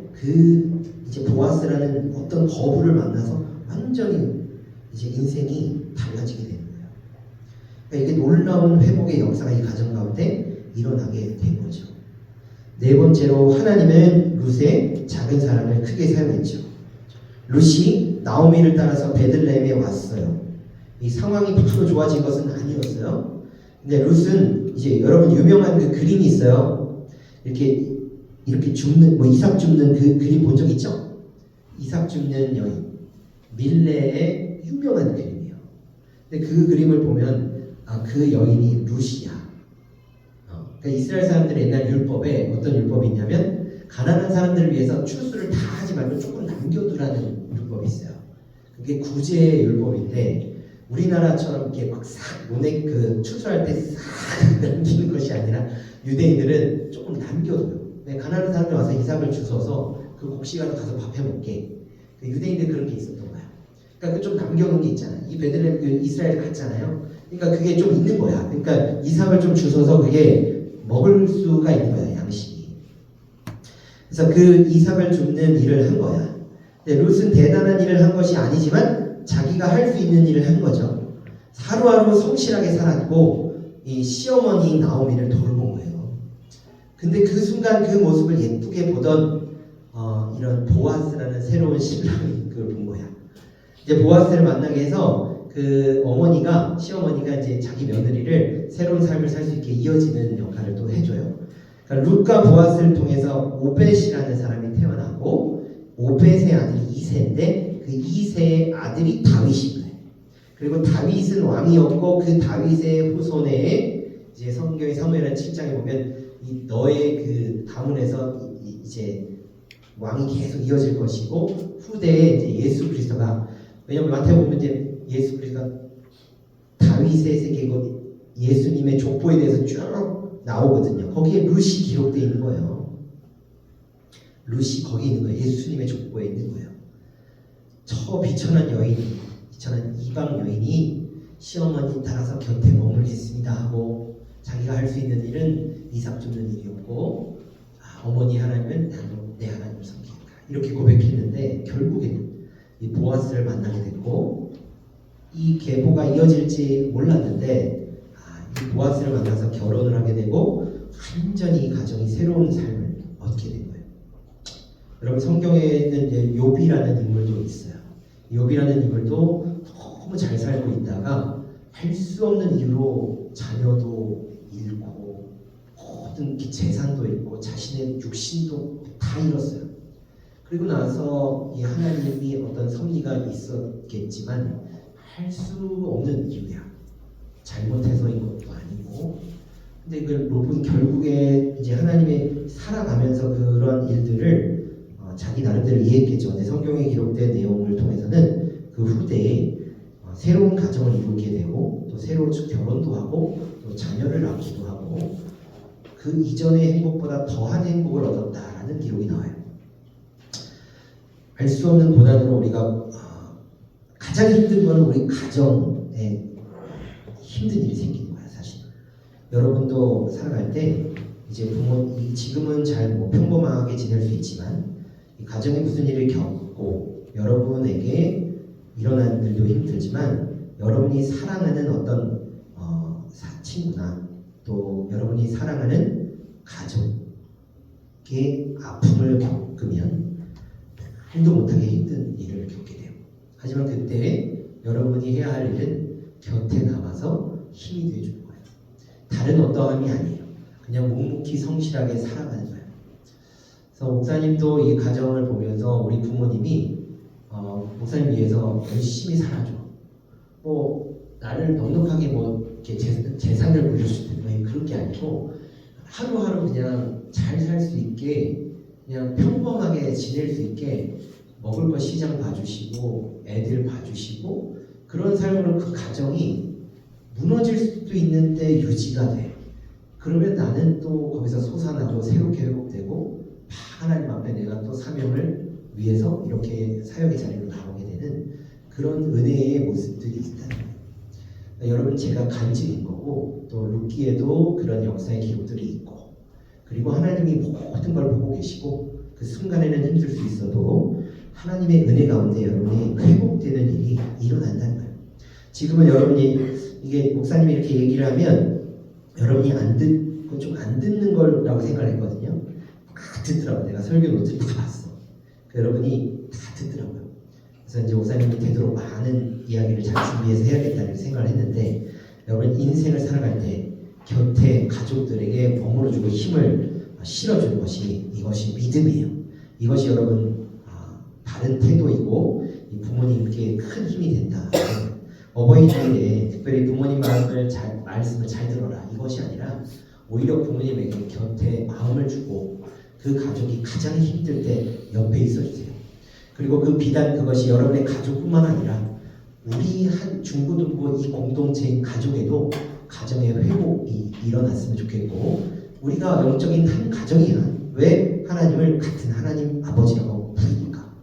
이제 보아스라는 어떤 거부를 만나서 완전히 이제 인생이 달라지게 되는 거예요. 그러니까 이게 놀라운 회복의 역사가 이 가정 가운데 일어나게 된 거죠. 네 번째로 하나님은 룻의 작은 사람을 크게 사용했죠. 룻이 나오미를 따라서 베들레헴에 왔어요. 이 상황이 바로 좋아진 것은 아니었어요. 근데 룻은 이제 여러분 유명한 그 그림이 있어요. 이렇게 줍는 이삭 줍는 그 그림 본 적 있죠? 이삭 줍는 여인 밀레의 유명한 그림이에요. 근데 그 그림을 보면 그 여인이 룻이야. 그러니까 이스라엘 사람들의 옛날 율법에 어떤 율법이 있냐면 가난한 사람들을 위해서 추수를 다 하지 말고 조금 남겨두라는 율법이 있어요. 그게 구제의 율법인데 우리나라처럼 이렇게 막 싹 논에 그 추수할 때 싹 남기는 것이 아니라 유대인들은 조금 남겨둬요. 가난한 사람들 와서 이삭을 주워서 그 곡식을 가서 밥 해먹게. 유대인들 그런 게 있었던 거야. 그러니까 좀 남겨놓은 게 있잖아. 이 베들레헴 이스라엘 갔잖아요. 그러니까 그게 좀 있는 거야. 그러니까 이삭을 좀 주워서 그게 먹을 수가 있는 거야, 양식이. 그래서 그 이삭을 줍는 일을 한 거야. 근데 룻은 대단한 일을 한 것이 아니지만 자기가 할 수 있는 일을 한 거죠. 하루하루 성실하게 살았고 이 시어머니 나오미를 돌본 거예요. 근데 그 순간 그 모습을 예쁘게 보던 이런 보아스라는 새로운 신랑이 그걸 본 거야. 이제 보아스를 만나게 해서 그 어머니가 시어머니가 이제 자기 며느리를 새로운 삶을 살 수 있게 이어지는 역할을 또 해줘요. 그러니까 룻과 보아스를 통해서 오벳이라는 사람이 태어나고 오벳의 아들이 이새인데 그 이새의 아들이 다윗인 거예요. 그리고 다윗은 왕이었고 그 다윗의 후손에 이제 성경의 사무엘하 7장에 보면 이 너의 그 가문에서 이제 왕이 계속 이어질 것이고 후대에 이제 예수 그리스도가 왜냐면 마태복음 보면 이제 예수 그리스도가 다윗의 세계고 예수님의 족보에 대해서 쭉 나오거든요. 거기에 룻이 기록되어 있는 거예요. 룻이 거기 있는 거예요. 예수님의 족보에 있는 거예요. 저 비천한 여인, 비천한 이방 여인이 시어머니 따라서 곁에 머물겠습니다 하고 자기가 할 수 있는 일은 이삭 줍는 일이었고 어머니 하나님은 나도 내 하나님을 섬기겠다 이렇게 고백했는데 결국에는 이 보아스를 만나게 됐고 이 계보가 이어질지 몰랐는데 이 보아스를 만나서 결혼을 하게 되고 완전히 이 가정이 새로운 삶을 얻게 된 거예요. 여러분 성경에는 이제 욥이라는 인물도 있어요. 욥이라는 인물도 너무 잘 살고 있다가 할 수 없는 이유로 자녀도 잃고 모든 재산도 잃고 자신의 육신도 다 잃었어요. 그리고 나서 이 하나님이 어떤 섭리가 있었겠지만 할 수 없는 이유야. 잘못해서인 것도 아니고. 근데 그 욥은 결국에 이제 하나님의 살아가면서 그런 일들을 자기 나름대로 이해했겠죠. 근데 성경에 기록된 내용을 통해서는 그 후대에 새로운 가정을 이루게 되고 또 새로 결혼도 하고 또 자녀를 낳기도 하고 그 이전의 행복보다 더한 행복을 얻었다라는 기록이 나와요. 알 수 없는 고난으로 우리가 가장 힘든 거는 우리 가정에 힘든 일이 생기는 거야 사실. 여러분도 살아갈 때 이제 지금은 잘 뭐 평범하게 지낼 수 있지만 이 가정에 무슨 일을 겪고 여러분에게 일어나는 일도 힘들지만 여러분이 사랑하는 어떤 친구나 또 여러분이 사랑하는 가족의 아픔을 겪으면 말도 못하게 힘든 일을 겪게 돼요. 하지만 그때 여러분이 해야 할 일은 곁에 남아서 힘이 되어주는 거예요. 다른 어떠함이 아니에요. 그냥 묵묵히 성실하게 살아가는 거예요. 그래서 목사님도 이 가정을 보면서 우리 부모님이 목사님 위해서 열심히 살아줘. 뭐 나를 넉넉하게 뭐 이렇게 재산을 물려줄 때 그런 게 아니고 하루하루 그냥 잘 살 수 있게 그냥 평범하게 지낼 수 있게 먹을 거 시장 봐주시고 애들 봐주시고 그런 삶으로 그 가정이 무너질 수도 있는데 유지가 돼. 그러면 나는 또 거기서 솟아나고 새롭게 회복되고 하나님 앞에 내가 또 사명을 위해서 이렇게 사역의 자리로 나오게 되는 그런 은혜의 모습들이 있다는 거예요. 그러니까 여러분 제가 간증인 거고 또 룻기에도 그런 역사의 기록들이 있고 그리고 하나님이 모든 걸 보고 계시고 그 순간에는 힘들 수 있어도 하나님의 은혜 가운데 여러분이 회복되는 일이 일어난다는 거예요. 지금은 여러분이 이게 목사님이 이렇게 얘기를 하면 여러분이 좀 안 듣는 거라고 생각을 했거든요. 다 듣더라고요. 내가 설교 노트를 다 봤어. 여러분이 다 듣더라고요. 그래서 이제 목사님이 되도록 많은 이야기를 잘 준비해서 해야겠다는 생각을 했는데 여러분 인생을 살아갈 때 곁에 가족들에게 머물러주고 힘을 실어주는 것이 이것이 믿음이에요. 이것이 여러분 바른 태도이고 이 부모님께 큰 힘이 된다. 어버이 주일에 특별히 부모님 말씀을 잘 들어라 이것이 아니라 오히려 부모님에게 곁에 마음을 주고 그 가족이 가장 힘들 때 옆에 있어주세요. 그리고 그 비단 그것이 여러분의 가족뿐만 아니라 우리 한 중고등부 이 공동체인 가족에도 가정의 회복이 일어났으면 좋겠고 우리가 영적인 한 가정이야. 왜 하나님을 같은 하나님 아버지라고 부르니까.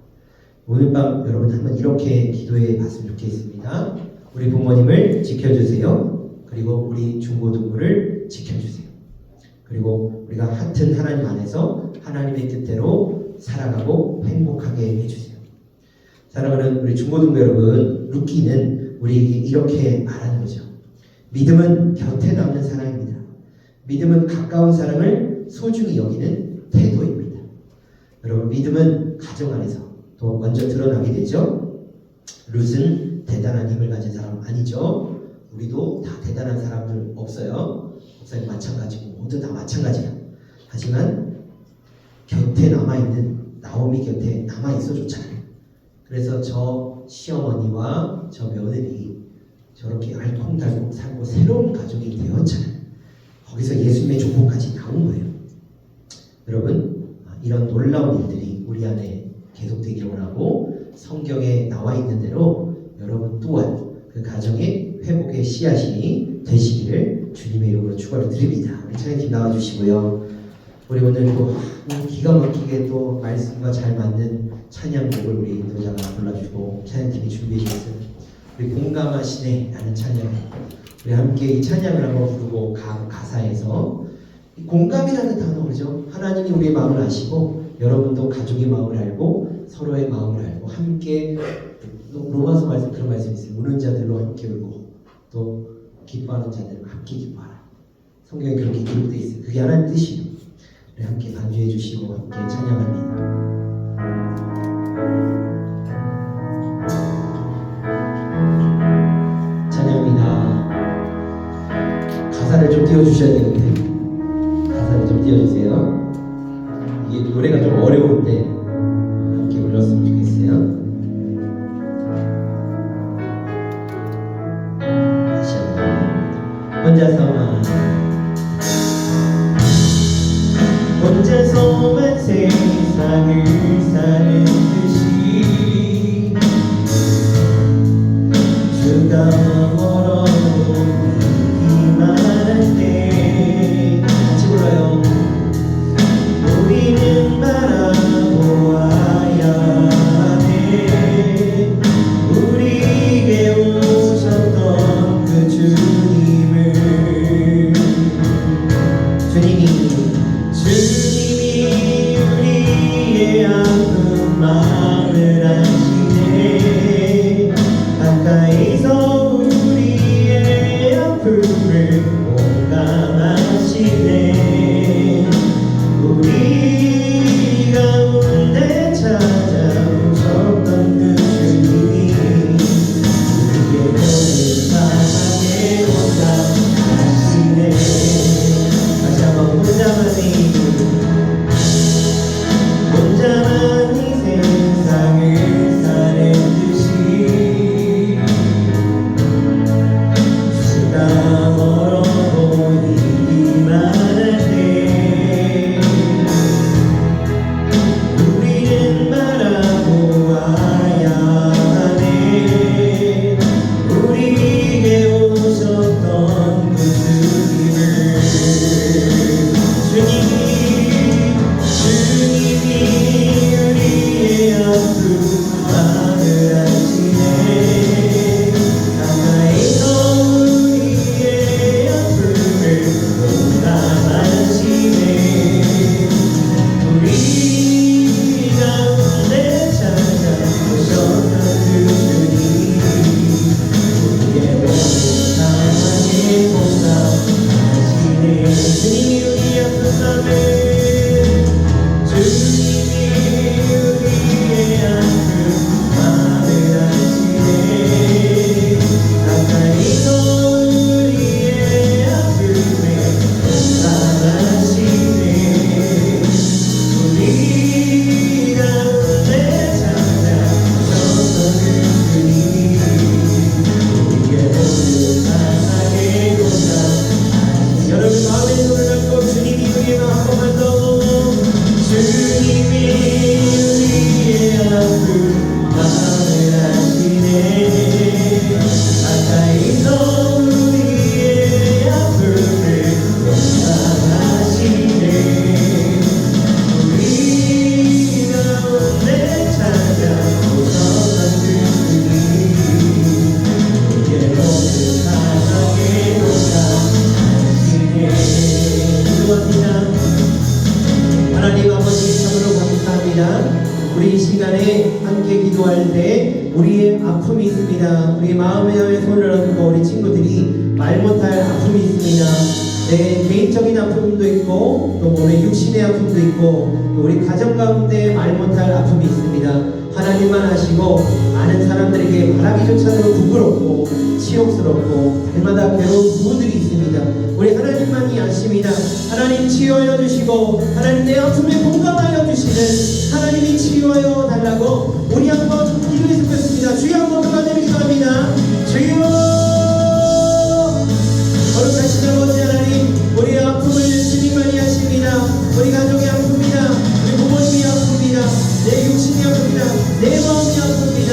오늘 밤 여러분 한번 이렇게 기도해 봤으면 좋겠습니다. 우리 부모님을 지켜주세요. 그리고 우리 중고등부를 지켜주세요. 그리고 우리가 같은 하나님 안에서 하나님의 뜻대로 살아가고 행복하게 해주세요. 사랑하는 우리 중고등부 여러분, 룻기는 우리에게 이렇게 말하는 거죠. 믿음은 곁에 남는 사랑입니다. 믿음은 가까운 사람을 소중히 여기는 태도입니다. 여러분 믿음은 가정 안에서 또 먼저 드러나게 되죠. 룻은 대단한 힘을 가진 사람 아니죠. 우리도 다 대단한 사람들 없어요. 목사님 마찬가지고 모두 다 마찬가지야. 하지만 곁에 남아있는 나오미 곁에 남아있어 줬잖아요. 그래서 저 시어머니와 저 며느리 저렇게 알콩달콩 살고 새로운 가족이 되었잖아요. 거기서 예수님의 조폭까지 나온 거예요. 여러분, 이런 놀라운 일들이 우리 안에 계속되기를 원하고 성경에 나와 있는 대로 여러분 또한 그 가정의 회복의 씨앗이 되시기를 주님의 이름으로 축원을 드립니다. 우리 찬양팀 나와주시고요. 우리 오늘 또 기가 막히게 또 말씀과 잘 맞는 찬양곡을 우리 인도자가 불러주고 찬양팀이 준비해 주셨어요. 우리 공감하시네 라는 찬양, 우리 함께 이 찬양을 한번 부르고 가사에서 이 공감이라는 단어 그죠? 하나님이 우리의 마음을 아시고 여러분도 가족의 마음을 알고 서로의 마음을 알고 함께 로마서 말씀 그런 말씀이 있어요. 우는 자들로 함께 울고 또 기뻐하는 자들과 함께 기뻐하라. 성경에 그렇게 기록되어 있어요. 그게 하나님 뜻이에요. 우리 함께 간주해 주시고 함께 찬양합니다. 찬양합니다. 가사를 좀 띄워주셔야 되는데 가사를 좀 띄워주세요. 이게 노래가 좀 어려운데 함께 불렀으면 좋겠어요. 다시 한번 혼자서만 세상을 사는 듯이 주가 멀어오기만 할 때 같이 불러요. 우리는 바라보아야 해. 우리에게 오셨던 그 주님을. 주님이 우리의 아픈 마음을 아시네. 가까이서 우리의 아픔을 공감하시네. 우리 가운데 찾아오셨던 그 주님이 우리의 모든 사랑에 공감하시네. 다시 한번 혼자만이 세상을 사는 듯이 주가 멀어 보이기만 할 때 우리는 바라보아야 하네. 우리에게 오셨던 그 주님을. 주님이 우리의 아픈 마음을 아시네. 가까이서 우리의 아픔을 공감하시네. 우리 가운데 찾아오셨던 그 주님 우리의 모든 사랑에 공감하시네. 주님이 우리의 아픈 마음을 하나님 아버지 참으로 감사합니다. 우리 이 시간에 함께 기도할 때 우리의 아픔이 있습니다. 우리 마음에 손을 얹고 우리 친구들이 말 못할 아픔이 있습니다. 내 개인적인 아픔도 있고 또 몸의 육신의 아픔도 있고 또 우리 가정 가운데 말 못할 아픔이 있습니다. 하나님만 하시고 많은 사람들에게 말하기조차도 부끄럽고 치욕스럽고 날마다 괴로운 부분들이 있습니다. 우리 하나님만이 아십니다. 하나님 치유하여 주시고 하나님 내 아픔에 공감하여 주시는 하나님이 치유하여 달라고 우리 한번 기도해 주겠습니다. 주여 한번 도와드리기 바랍니다. 주여 거룩하신 아버지 하나님, 우리의 아픔을 주님만이 하십니다. 우리 가족이 아픕니다. 우리 부모님이 아픕니다. 내 육신이 아픕니다. 내 마음이 아픕니다.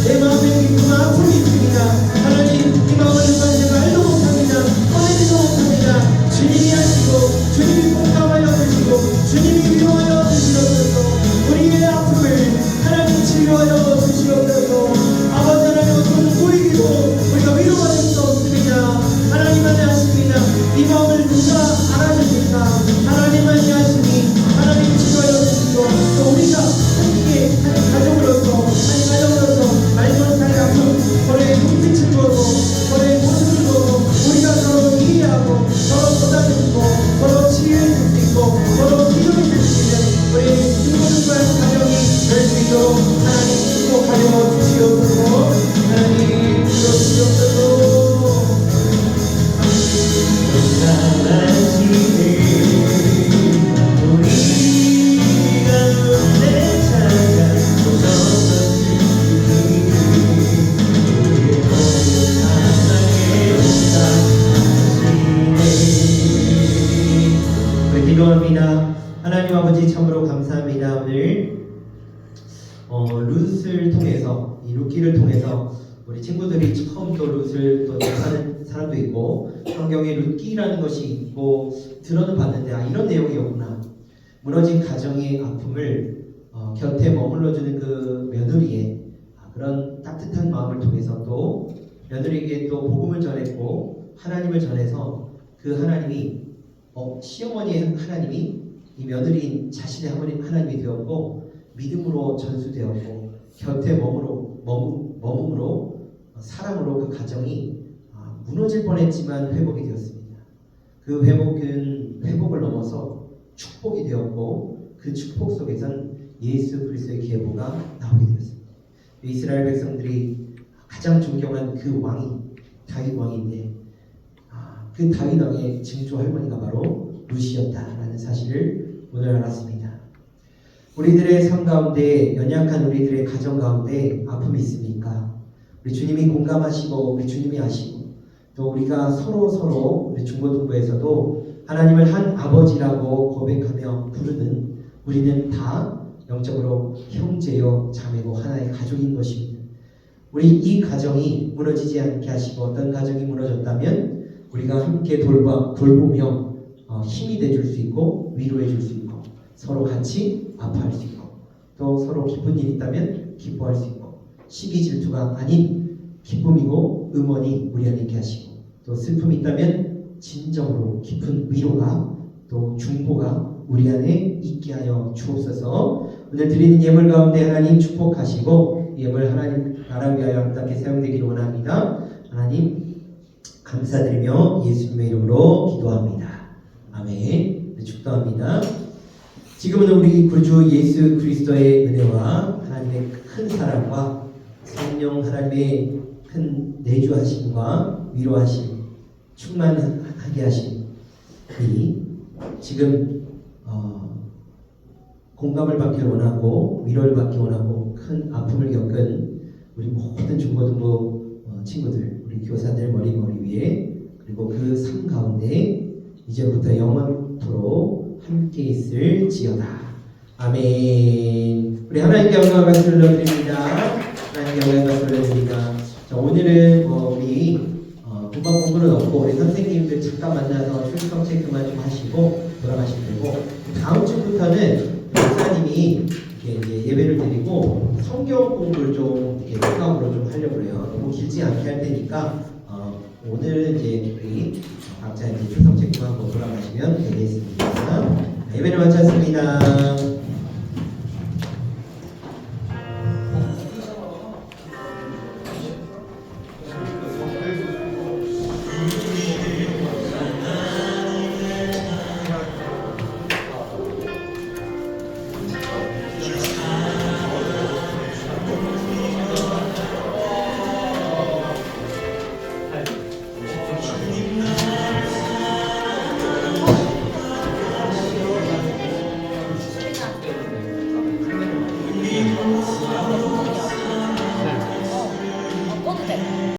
내 마음에 깊은 아픔이 있습니다. 하나님, 이 마음을 누구한테 말도 못합니다. 꺼내지도 못합니다. 주님이 하시고 주님이 공감하여 주시고 주님이 위로하여 주시옵소서. 우리의 아픔을 하나님 치료하여 주시옵소서. 아버지 하나님, 어떤 보이기도 우리가 위로받을 수 없습니다. 하나님만이 하십니다. 이 마음을 누가 알아줍니까? 하나님만이 하시니 하나님 치료하여 주시고 또 우리가 함께 한 가족으로서 말도 못할 아픔 서로의 눈빛을 보고 서로의 모습을 보고 우리가 서로 이해하고 서로 보다듬고 서로 치유해 줄 수 있고 서로 기도해 줄 수 있는 우리 중고등부 가정이 될 수 있도록 하나님 축복하여 주시옵소서. 하나님 주시옵소서. 기도합니다. 하나님 아버지 참으로 감사합니다. 오늘 룻을 통해서 이 룻기를 통해서 우리 친구들이 처음 또 룻을 또 하는 사람도 있고 성경에 룻기라는 것이 있고 들어는 봤는데 이런 내용이었구나. 무너진 가정의 아픔을 곁에 머물러주는 그 며느리의 그런 따뜻한 마음을 통해서 또 며느리에게 또 복음을 전했고 하나님을 전해서 그 하나님이 시어머니의 하나님이 이 며느리인 자신의 하나님이 되었고 믿음으로 전수되었고 곁에 머금으로 사랑으로 그 가정이 무너질 뻔했지만 회복이 되었습니다. 그 회복을 넘어서 축복이 되었고 그 축복 속에선 예수 그리스도의 계보가 나오게 되었습니다. 이스라엘 백성들이 가장 존경한 그 왕이 다윗 왕인데 그 다윗 왕의 증조 할머니가 바로 룻이었다라는 사실을 오늘 알았습니다. 우리들의 삶 가운데 연약한 우리들의 가정 가운데 아픔이 있습니까? 우리 주님이 공감하시고 우리 주님이 아시고 또 우리가 서로 우리 중고등부에서도 하나님을 한 아버지라고 고백하며 부르는 우리는 다 영적으로 형제요 자매고 하나의 가족인 것입니다. 우리 이 가정이 무너지지 않게 하시고 어떤 가정이 무너졌다면 우리가 함께 돌보며 힘이 돼줄 수 있고 위로해 줄 수 있고 서로 같이 아파할 수 있고 또 서로 기쁜 일이 있다면 기뻐할 수 있고 시기 질투가 아닌 기쁨이고 응원이 우리 안에 있게 하시고 또 슬픔이 있다면 진정으로 깊은 위로가 또 중보가 우리 안에 있게 하여 주옵소서. 오늘 드리는 예물 가운데 하나님 축복하시고 예물 하나님 나라 위하여 아름답게 사용되기를 원합니다. 하나님 감사드리며 예수님의 이름으로 기도합니다. 아멘. 축도합니다. 지금은 우리 구주 예수 그리스도의 은혜와 하나님의 큰 사랑과 성령 하나님의 큰 내주하심과 위로하심 충만하게 하심이 지금 공감을 받기 원하고 위로를 받기 원하고 큰 아픔을 겪은 우리 모든 중고등부 친구들 우리 교사들 머리 위에 그리고 그 삶 가운데 이제부터 영원토록 함께 있을 지어다. 아멘. 우리 하나님께 영광을 박수 올려드립니다. 하나님께 영광을 박수 올려드립니다. 자, 오늘은 우리 금방 공부는 없고 우리 선생님들 잠깐 만나서 출석 체크만 좀 하시고 돌아가시면 되고 다음 주부터는 목사님이 이렇게 이제 예배를 드리고 성경 공부를 좀 이렇게 생각으로 좀 하려고 해요. 너무 길지 않게 할 테니까 오늘은 이제 우리 각자 이제 출석 체크만 하고 돌아가시면 되겠습니다. 예배를 마쳤습니다. 이